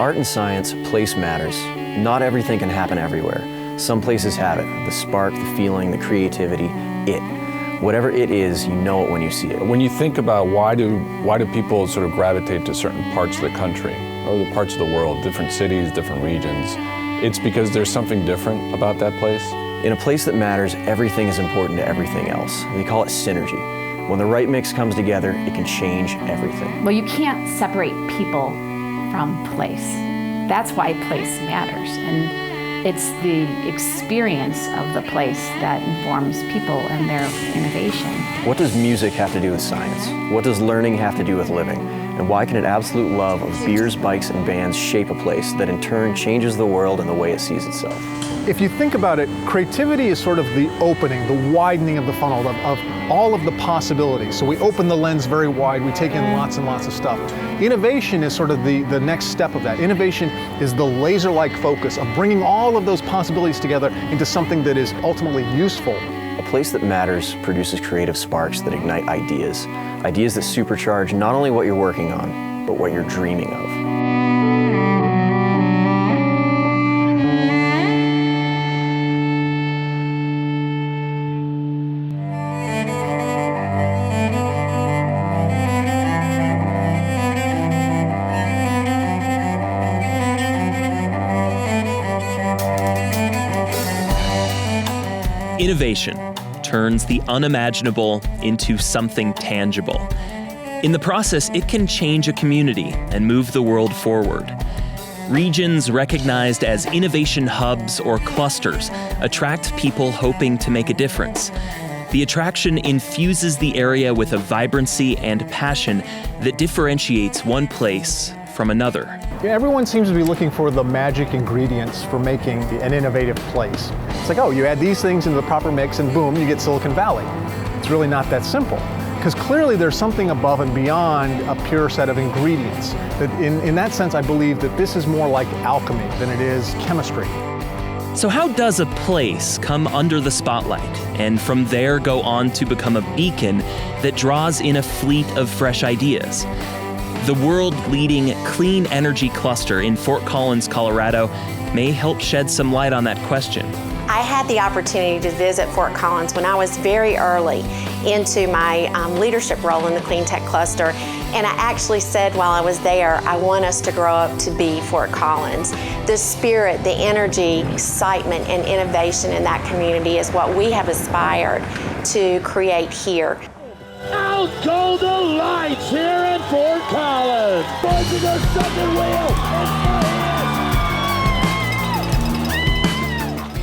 art and science, place matters. Not everything can happen everywhere. Some places have it, the spark, the feeling, the creativity, it. Whatever it is, you know it when you see it. When you think about why do people sort of gravitate to certain parts of the country or the parts of the world, different cities, different regions, it's because there's something different about that place. In a place that matters, everything is important to everything else. They call it synergy. When the right mix comes together, it can change everything. Well, you can't separate people from place. That's why place matters. And it's the experience of the place that informs people and their innovation. What does music have to do with science? What does learning have to do with living? And why can an absolute love of beers, bikes, and bands shape a place that in turn changes the world and the way it sees itself? If you think about it, creativity is sort of the opening, the widening of the funnel of all of the possibilities. So we open the lens very wide, we take in lots and lots of stuff. Innovation is sort of the next step of that. Innovation is the laser-like focus of bringing all of those possibilities together into something that is ultimately useful. A place that matters produces creative sparks that ignite ideas. Ideas that supercharge not only what you're working on, but what you're dreaming of. Innovation turns the unimaginable into something tangible. In the process, it can change a community and move the world forward. Regions recognized as innovation hubs or clusters attract people hoping to make a difference. The attraction infuses the area with a vibrancy and passion that differentiates one place from another. Everyone seems to be looking for the magic ingredients for making an innovative place. It's like, oh, you add these things into the proper mix and boom, you get Silicon Valley. It's really not that simple. Because clearly there's something above and beyond a pure set of ingredients. That in that sense, I believe that this is more like alchemy than it is chemistry. So how does a place come under the spotlight and from there go on to become a beacon that draws in a fleet of fresh ideas? The world-leading clean energy cluster in Fort Collins, Colorado, may help shed some light on that question. I had the opportunity to visit Fort Collins when I was very early into my leadership role in the Clean Tech Cluster, and I actually said while I was there, I want us to grow up to be Fort Collins. The spirit, the energy, excitement, and innovation in that community is what we have aspired to create here. Out go the lights here in Fort Collins. Boys to the second wheel.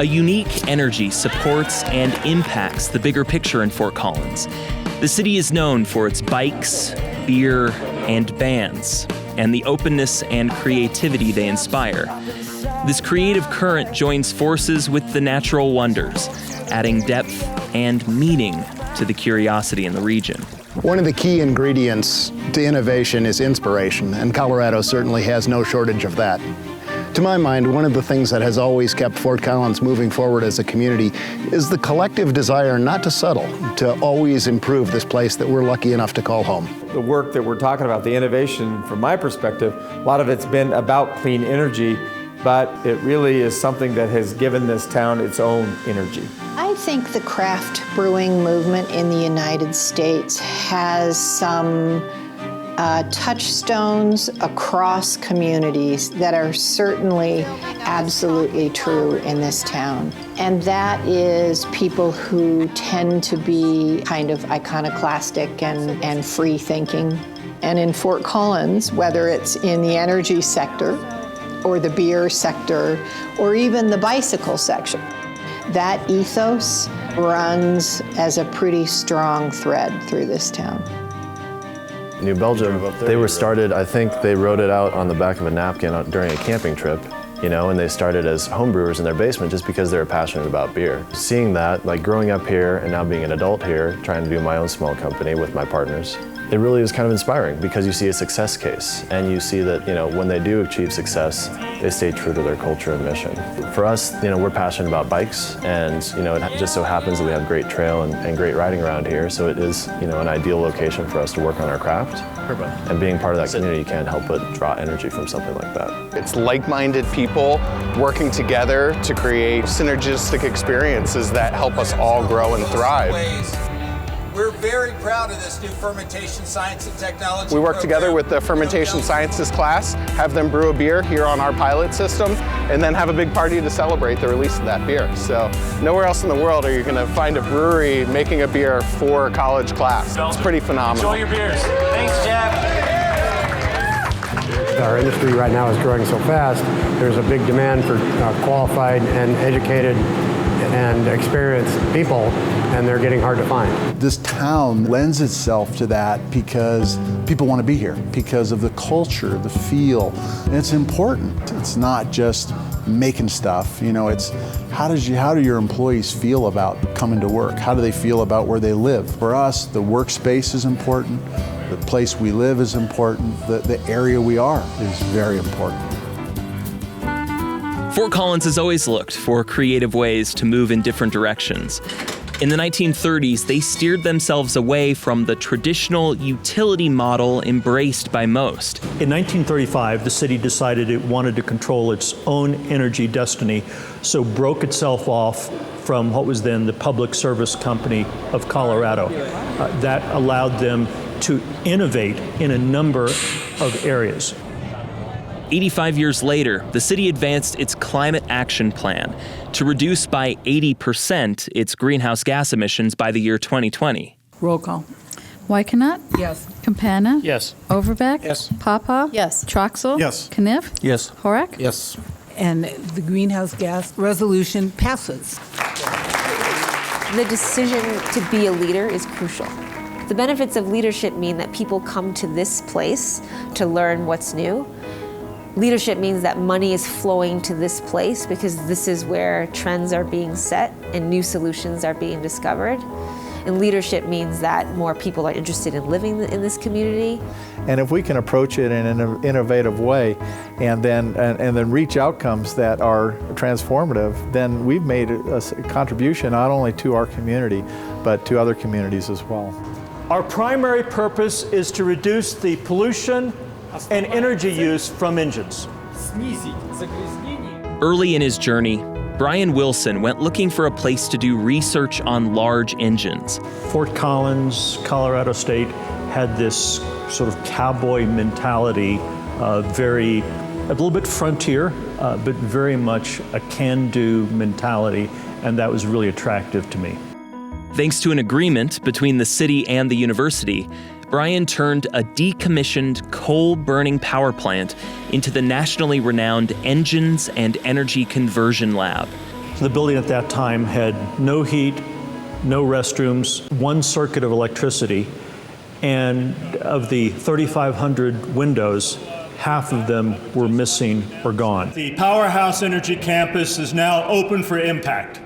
A unique energy supports and impacts the bigger picture in Fort Collins. The city is known for its bikes, beer, and bands, and the openness and creativity they inspire. This creative current joins forces with the natural wonders, adding depth and meaning to the curiosity in the region. One of the key ingredients to innovation is inspiration, and Colorado certainly has no shortage of that. To my mind, one of the things that has always kept Fort Collins moving forward as a community is the collective desire not to settle, to always improve this place that we're lucky enough to call home. The work that we're talking about, the innovation, from my perspective, a lot of it's been about clean energy, but it really is something that has given this town its own energy. I think the craft brewing movement in the United States has some touchstones across communities that are certainly absolutely true in this town. And that is people who tend to be kind of iconoclastic and free thinking. And in Fort Collins, whether it's in the energy sector or the beer sector or even the bicycle section, that ethos runs as a pretty strong thread through this town. New Belgium, they were started, I think they wrote it out on the back of a napkin during a camping trip, you know, and they started as homebrewers in their basement just because they were passionate about beer. Seeing that, like growing up here and now being an adult here, trying to do my own small company with my partners, it really is kind of inspiring because you see a success case and you see that, when they do achieve success, they stay true to their culture and mission. For us, we're passionate about bikes, and it just so happens that we have great trail and great riding around here, so it is an ideal location for us to work on our craft. And being part of that community, you can't help but draw energy from something like that. It's like-minded people working together to create synergistic experiences that help us all grow and thrive. We're very proud of this new fermentation science and technology We work program. together with the fermentation sciences class, have them brew a beer here on our pilot system, and then have a big party to celebrate the release of that beer. So nowhere else in the world are you going to find a brewery making a beer for a college class. It's pretty phenomenal. Enjoy your beers. Thanks, Jeff. Our industry right now is growing so fast, there's a big demand for qualified and educated and experienced people, and they're getting hard to find. This town lends itself to that because people want to be here, because of the culture, the feel, and it's important. It's not just making stuff, it's how do your employees feel about coming to work? How do they feel about where they live? For us, the workspace is important, the place we live is important, the area we are is very important. Fort Collins has always looked for creative ways to move in different directions. In the 1930s, they steered themselves away from the traditional utility model embraced by most. In 1935, the city decided it wanted to control its own energy destiny, so broke itself off from what was then the Public Service Company of Colorado. That allowed them to innovate in a number of areas. 85 years later, the city advanced its climate action plan to reduce by 80% its greenhouse gas emissions by the year 2020. Roll call. Wyckonet? Yes. Campana? Yes. Overbeck? Yes. Papa? Yes. Troxel? Yes. Kniff? Yes. Horak? Yes. And the greenhouse gas resolution passes. The decision to be a leader is crucial. The benefits of leadership mean that people come to this place to learn what's new. Leadership means that money is flowing to this place because this is where trends are being set and new solutions are being discovered. And leadership means that more people are interested in living in this community. And if we can approach it in an innovative way and then reach outcomes that are transformative, then we've made a contribution not only to our community, but to other communities as well. Our primary purpose is to reduce the pollution and energy use from engines. Early in his journey, Brian Wilson went looking for a place to do research on large engines. Fort Collins, Colorado State, had this sort of cowboy mentality, a little bit frontier, but very much a can-do mentality, and that was really attractive to me. Thanks to an agreement between the city and the university, Brian turned a decommissioned coal-burning power plant into the nationally renowned Engines and Energy Conversion Lab. The building at that time had no heat, no restrooms, one circuit of electricity, and of the 3,500 windows, half of them were missing or gone. The Powerhouse Energy Campus is now open for impact.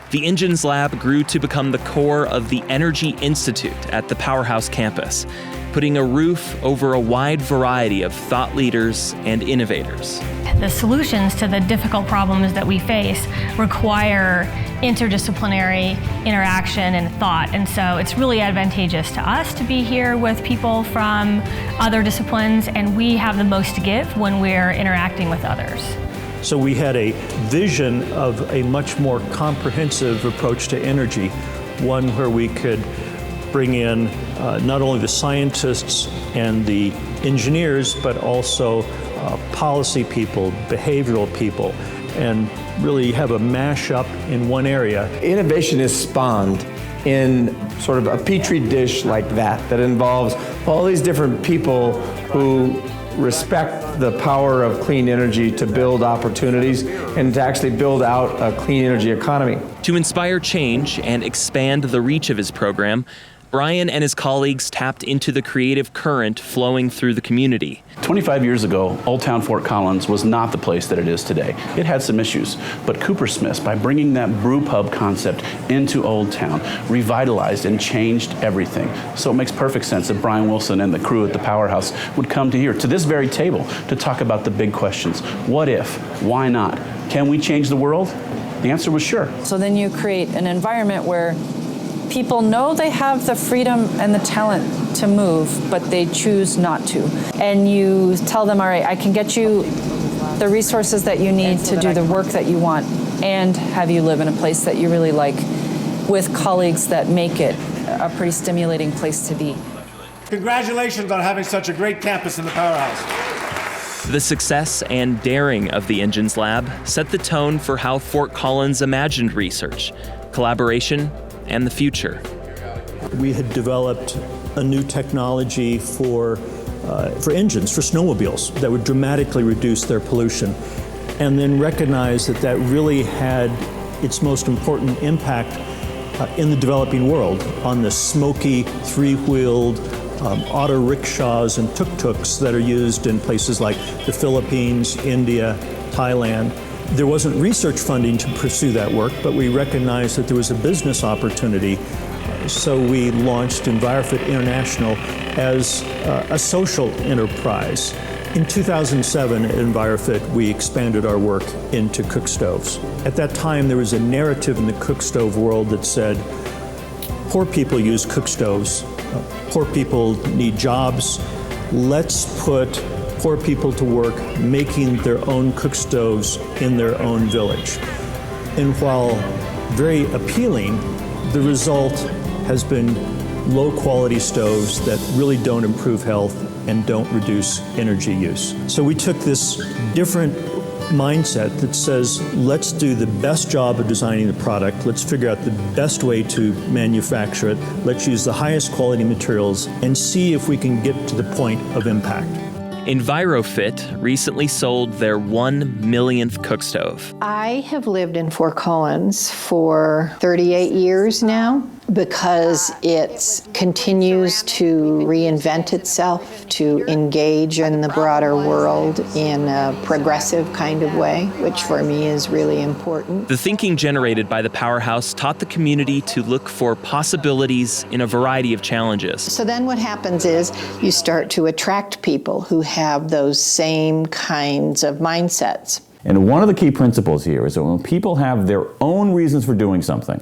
The Engines Lab grew to become the core of the Energy Institute at the Powerhouse campus, putting a roof over a wide variety of thought leaders and innovators. The solutions to the difficult problems that we face require interdisciplinary interaction and thought, and so it's really advantageous to us to be here with people from other disciplines, and we have the most to give when we're interacting with others. So we had a vision of a much more comprehensive approach to energy, one where we could bring in not only the scientists and the engineers, but also policy people, behavioral people, and really have a mashup in one area. Innovation is spawned in sort of a petri dish like that involves all these different people who respect the power of clean energy to build opportunities and to actually build out a clean energy economy. To inspire change and expand the reach of his program, Brian and his colleagues tapped into the creative current flowing through the community. 25 years ago, Old Town Fort Collins was not the place that it is today. It had some issues, but Coopersmiths, by bringing that brew pub concept into Old Town, revitalized and changed everything. So it makes perfect sense that Brian Wilson and the crew at the Powerhouse would come to here, to this very table, to talk about the big questions. What if? Why not? Can we change the world? The answer was sure. So then you create an environment where people know they have the freedom and the talent to move, but they choose not to. And you tell them, all right, I can get you the resources that you need to do the work that you want and have you live in a place that you really like with colleagues that make it a pretty stimulating place to be. Congratulations on having such a great campus in the Powerhouse. The success and daring of the Engines Lab set the tone for how Fort Collins imagined research, collaboration, and the future. We had developed a new technology for engines, for snowmobiles, that would dramatically reduce their pollution, and then recognized that that really had its most important impact in the developing world on the smoky, three-wheeled auto rickshaws and tuk-tuks that are used in places like the Philippines, India, Thailand. There wasn't research funding to pursue that work, but we recognized that there was a business opportunity. So we launched EnviroFit International as a social enterprise. In 2007 at EnviroFit, we expanded our work into cook stoves. At that time, there was a narrative in the cook stove world that said, poor people use cook stoves, poor people need jobs, let's put poor people to work making their own cook stoves in their own village. And while very appealing, the result has been low-quality stoves that really don't improve health and don't reduce energy use. So we took this different mindset that says, let's do the best job of designing the product, let's figure out the best way to manufacture it, let's use the highest quality materials, and see if we can get to the point of impact. EnviroFit recently sold their 1 millionth cook stove. I have lived in Fort Collins for 38 years now because it continues to reinvent itself, to engage in the broader world in a progressive kind of way, which for me is really important. The thinking generated by the Powerhouse taught the community to look for possibilities in a variety of challenges. So then what happens is you start to attract people who have those same kinds of mindsets. And one of the key principles here is that when people have their own reasons for doing something,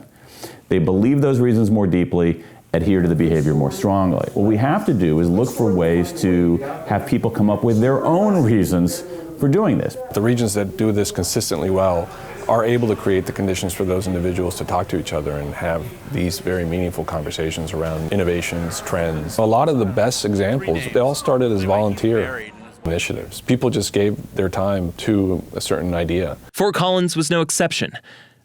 they believe those reasons more deeply, adhere to the behavior more strongly. What we have to do is look for ways to have people come up with their own reasons for doing this. The regions that do this consistently well are able to create the conditions for those individuals to talk to each other and have these very meaningful conversations around innovations, trends. A lot of the best examples, they all started as volunteer initiatives. People just gave their time to a certain idea. Fort Collins was no exception.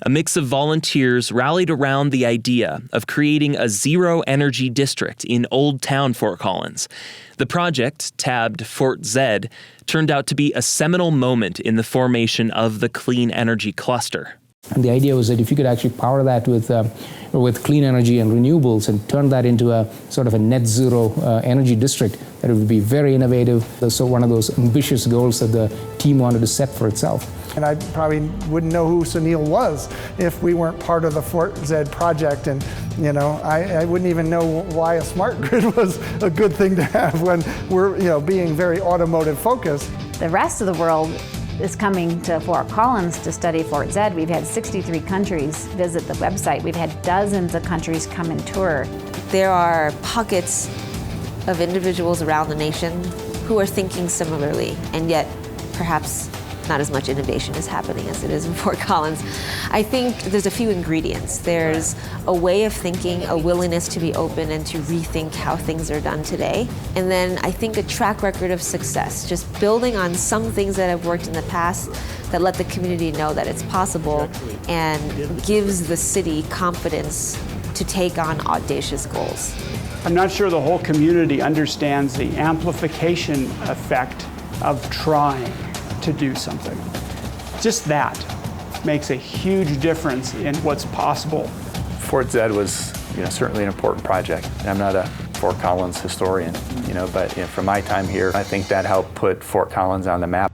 A mix of volunteers rallied around the idea of creating a zero-energy district in Old Town Fort Collins. The project, tabbed Fort Z, turned out to be a seminal moment in the formation of the clean energy cluster. And the idea was that if you could actually power that with clean energy and renewables and turn that into a sort of a net zero energy district, that it would be very innovative. So one of those ambitious goals that the team wanted to set for itself. And I probably wouldn't know who Sunil was if we weren't part of the Fort Z project. And, you know, I wouldn't even know why a smart grid was a good thing to have when we're, you know, being very automotive focused. The rest of the world is coming to Fort Collins to study Fort Z. We've had 63 countries visit the website. We've had dozens of countries come and tour. There are pockets of individuals around the nation who are thinking similarly, and yet perhaps not as much innovation is happening as it is in Fort Collins. I think there's a few ingredients. There's a way of thinking, a willingness to be open and to rethink how things are done today. And then I think a track record of success, just building on some things that have worked in the past that let the community know that it's possible and gives the city confidence to take on audacious goals. I'm not sure the whole community understands the amplification effect of trying to do something. Just that makes a huge difference in what's possible. Fort Z was certainly an important project. I'm not a Fort Collins historian, but from my time here, I think that helped put Fort Collins on the map.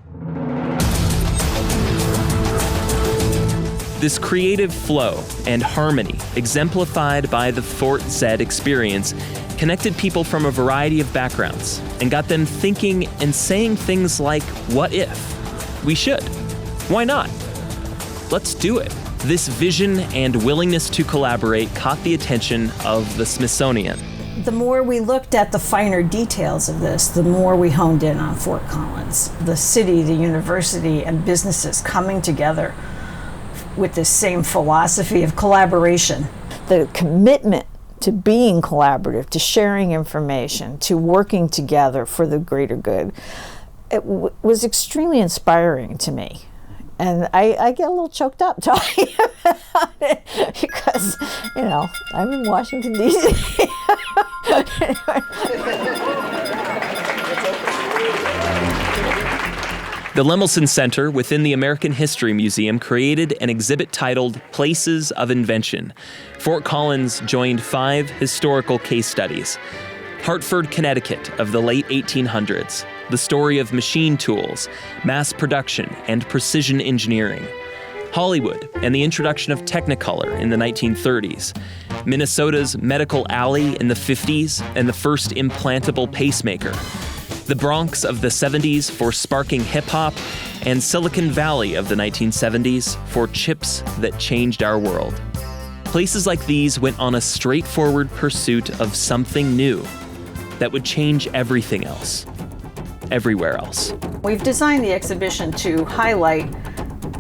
This creative flow and harmony, exemplified by the Fort Zed experience, connected people from a variety of backgrounds and got them thinking and saying things like, what if? We should. Why not? Let's do it. This vision and willingness to collaborate caught the attention of the Smithsonian. The more we looked at the finer details of this, the more we honed in on Fort Collins. The city, the university, and businesses coming together with this same philosophy of collaboration. The commitment to being collaborative, to sharing information, to working together for the greater good, it was extremely inspiring to me. And I get a little choked up talking about it because, I'm in Washington, D.C. The Lemelson Center within the American History Museum created an exhibit titled Places of Invention. Fort Collins joined 5 historical case studies. Hartford, Connecticut of the late 1800s, the story of machine tools, mass production, and precision engineering. Hollywood and the introduction of Technicolor in the 1930s. Minnesota's medical alley in the 50s and the first implantable pacemaker. The Bronx of the 70s for sparking hip-hop, and Silicon Valley of the 1970s for chips that changed our world. Places like these went on a straightforward pursuit of something new that would change everything else, everywhere else. We've designed the exhibition to highlight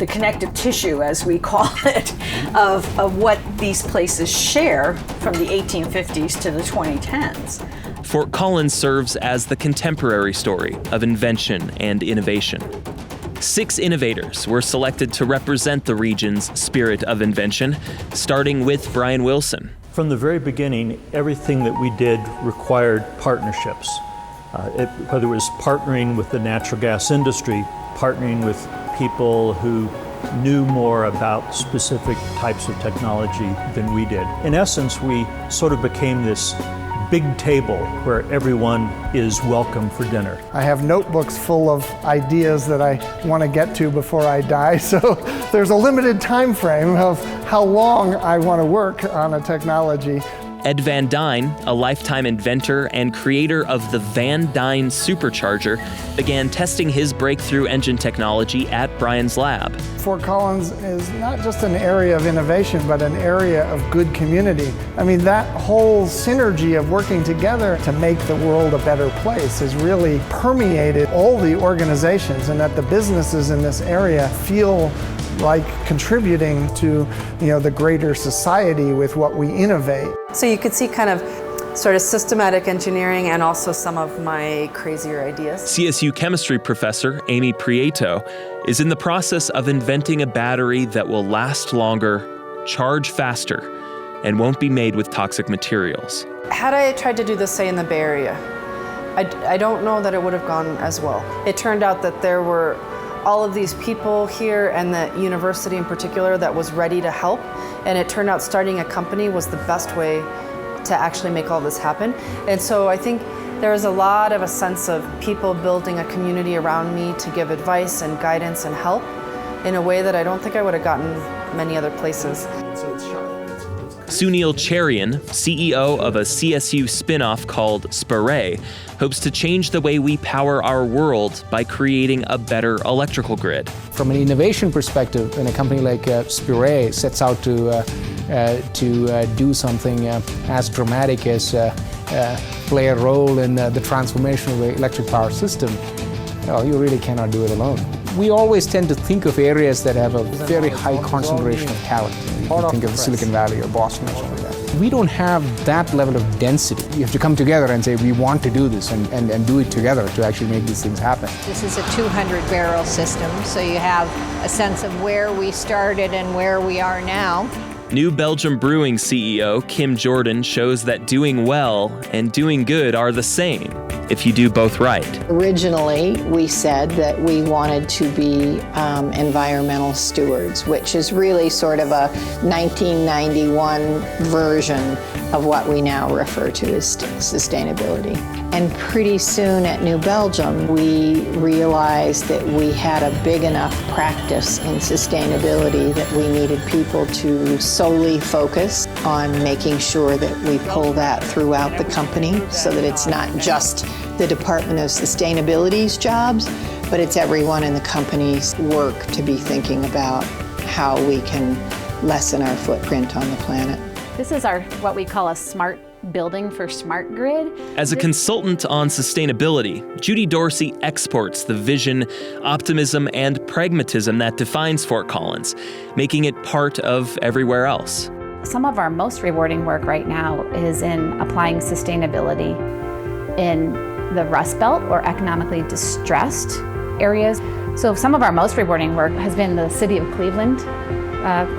the connective tissue, as we call it, of what these places share from the 1850s to the 2010s. Fort Collins serves as the contemporary story of invention and innovation. 6 innovators were selected to represent the region's spirit of invention, starting with Brian Wilson. From the very beginning, everything that we did required partnerships. Whether it was partnering with the natural gas industry, partnering with people who knew more about specific types of technology than we did. In essence, we sort of became this big table where everyone is welcome for dinner. I have notebooks full of ideas that I want to get to before I die, so there's a limited time frame of how long I want to work on a technology. Ed Van Dyne, a lifetime inventor and creator of the Van Dyne Supercharger, began testing his breakthrough engine technology at Brian's lab. Fort Collins is not just an area of innovation, but an area of good community. I mean, that whole synergy of working together to make the world a better place has really permeated all the organizations, and that the businesses in this area feel like contributing to the greater society with what we innovate. So you could see kind of sort of systematic engineering and also some of my crazier ideas. CSU chemistry professor Amy Prieto is in the process of inventing a battery that will last longer, charge faster, and won't be made with toxic materials. Had I tried to do this, say, in the Bay Area, I don't know that it would have gone as well. It turned out that there were all of these people here, and the university in particular, that was ready to help. And it turned out starting a company was the best way to actually make all this happen. And so I think there was a sense of people building a community around me to give advice and guidance and help in a way that I don't think I would have gotten many other places. Sunil Cherian, CEO of a CSU spin-off called Spire, hopes to change the way we power our world by creating a better electrical grid. From an innovation perspective, when a company like Spire sets out to do something as dramatic as play a role in the transformation of the electric power system, you really cannot do it alone. We always tend to think of areas that have a very high concentration of talent. You can think of Silicon Valley or Boston or something like that. We don't have that level of density. You have to come together and say, we want to do this, and do it together to actually make these things happen. This is a 200-barrel system, so you have a sense of where we started and where we are now. New Belgium Brewing CEO Kim Jordan shows that doing well and doing good are the same if you do both right. Originally, we said that we wanted to be environmental stewards, which is really sort of a 1991 version of what we now refer to as sustainability. And pretty soon at New Belgium, we realized that we had a big enough practice in sustainability that we needed people to solely focus on making sure that we pull that throughout the company so that it's not just the Department of Sustainability's jobs, but it's everyone in the company's work to be thinking about how we can lessen our footprint on the planet. This is our what we call a smart building for smart grid. As a consultant on sustainability, Judy Dorsey exports the vision, optimism, and pragmatism that defines Fort Collins, making it part of everywhere else. Some of our most rewarding work right now is in applying sustainability in the Rust Belt or economically distressed areas. So some of our most rewarding work has been the City of Cleveland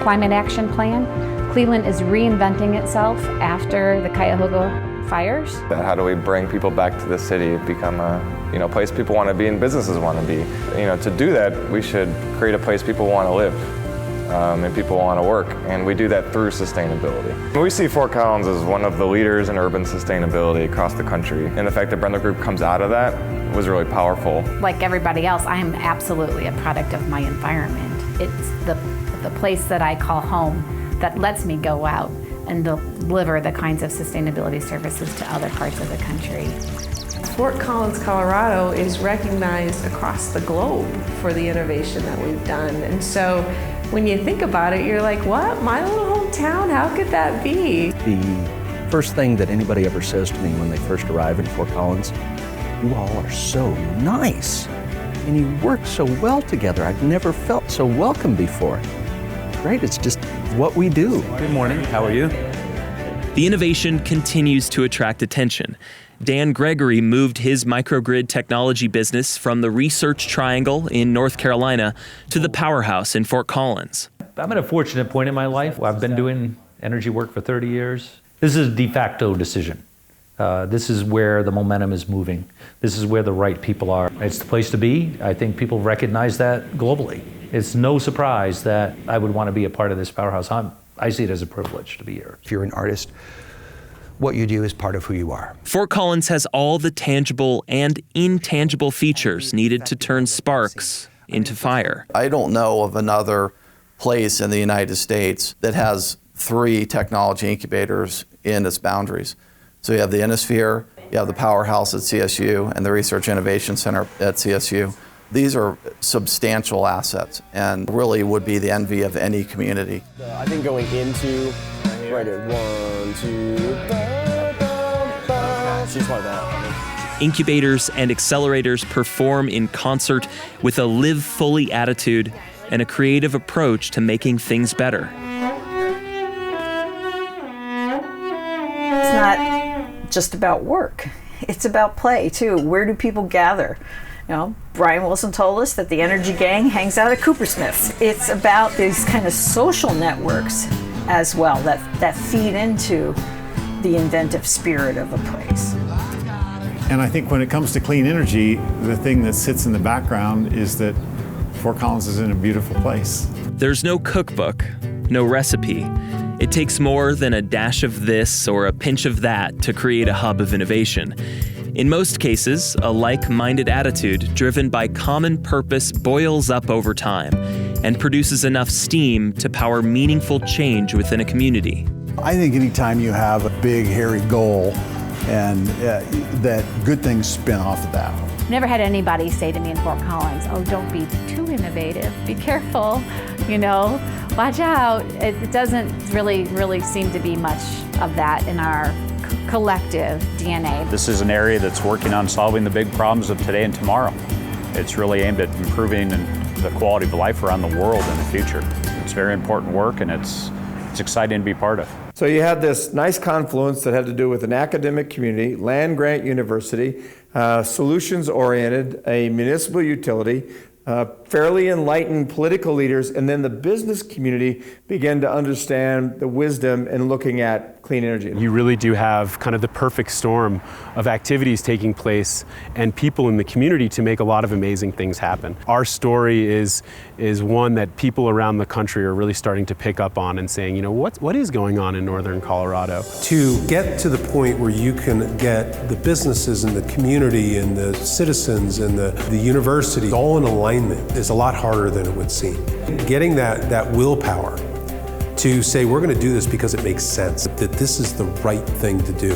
Climate Action Plan. Cleveland is reinventing itself after the Cuyahoga fires. How do we bring people back to the city, become a place people want to be and businesses want to be? To do that, we should create a place people want to live and people want to work, and we do that through sustainability. We see Fort Collins as one of the leaders in urban sustainability across the country, and the fact that Brenda Group comes out of that was really powerful. Like everybody else, I am absolutely a product of my environment. It's the place that I call home that lets me go out and deliver the kinds of sustainability services to other parts of the country. Fort Collins, Colorado is recognized across the globe for the innovation that we've done. And so when you think about it, you're like, what? My little hometown? How could that be? The first thing that anybody ever says to me when they first arrive in Fort Collins, you all are so nice and you work so well together. I've never felt so welcome before. Great, it's just what we do. Good morning, how are you? The innovation continues to attract attention. Dan Gregory moved his microgrid technology business from the Research Triangle in North Carolina to the powerhouse in Fort Collins. I'm at a fortunate point in my life. I've been doing energy work for 30 years. This is a de facto decision. This is where the momentum is moving. This is where the right people are. It's the place to be. I think people recognize that globally. It's no surprise that I would want to be a part of this powerhouse. I see it as a privilege to be here. If you're an artist, what you do is part of who you are. Fort Collins has all the tangible and intangible features needed to turn sparks into fire. I don't know of another place in the United States that has 3 technology incubators in its boundaries. So you have the Innosphere, you have the powerhouse at CSU, and the Research Innovation Center at CSU. These are substantial assets and really would be the envy of any community. I think going into, right here, 1, 2, she's like that. Incubators and accelerators perform in concert with a live fully attitude and a creative approach to making things better. It's not just about work. It's about play too. Where do people gather? Brian Wilson told us that the Energy Gang hangs out at Coopersmith's. It's about these kind of social networks as well that feed into the inventive spirit of a place. And I think when it comes to clean energy, the thing that sits in the background is that Fort Collins is in a beautiful place. There's no cookbook, no recipe. It takes more than a dash of this or a pinch of that to create a hub of innovation. In most cases, a like-minded attitude driven by common purpose boils up over time and produces enough steam to power meaningful change within a community. I think anytime you have a big, hairy goal and that good things spin off of that. Never had anybody say to me in Fort Collins, oh, don't be too innovative, be careful, watch out. It doesn't really seem to be much of that in our collective DNA. This is an area that's working on solving the big problems of today and tomorrow. It's really aimed at improving the quality of life around the world in the future. It's very important work, and it's exciting to be part of. So you had this nice confluence that had to do with an academic community, land-grant university, solutions-oriented, a municipal utility, fairly enlightened political leaders, and then the business community began to understand the wisdom in looking at clean energy. You really do have kind of the perfect storm of activities taking place and people in the community to make a lot of amazing things happen. Our story is one that people around the country are really starting to pick up on and saying, you know, what is going on in northern Colorado? To get to the point where you can get the businesses and the community and the citizens and the university all in alignment is a lot harder than it would seem. Getting that willpower to say we're going to do this because it makes sense, that this is the right thing to do.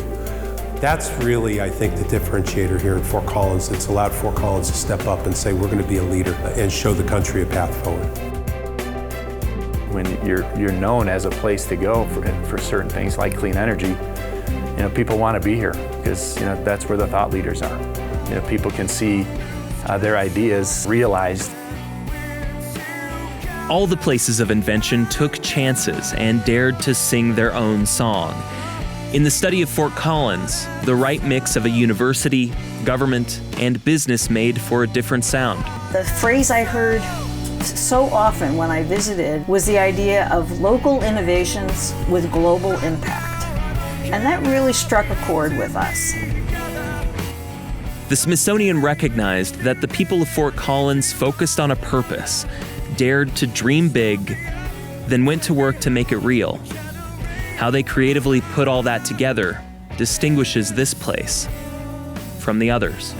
That's really, I think, the differentiator here in Fort Collins. It's allowed Fort Collins to step up and say we're going to be a leader and show the country a path forward. When you're known as a place to go for certain things like clean energy, you know, people want to be here because, you know, that's where the thought leaders are. You know, people can see their ideas realized. All the Places of Invention took chances and dared to sing their own song. In the study of Fort Collins, the right mix of a university, government, and business made for a different sound. The phrase I heard so often when I visited was the idea of local innovations with global impact. And that really struck a chord with us. The Smithsonian recognized that the people of Fort Collins focused on a purpose, dared to dream big, then went to work to make it real. How they creatively put all that together distinguishes this place from the others.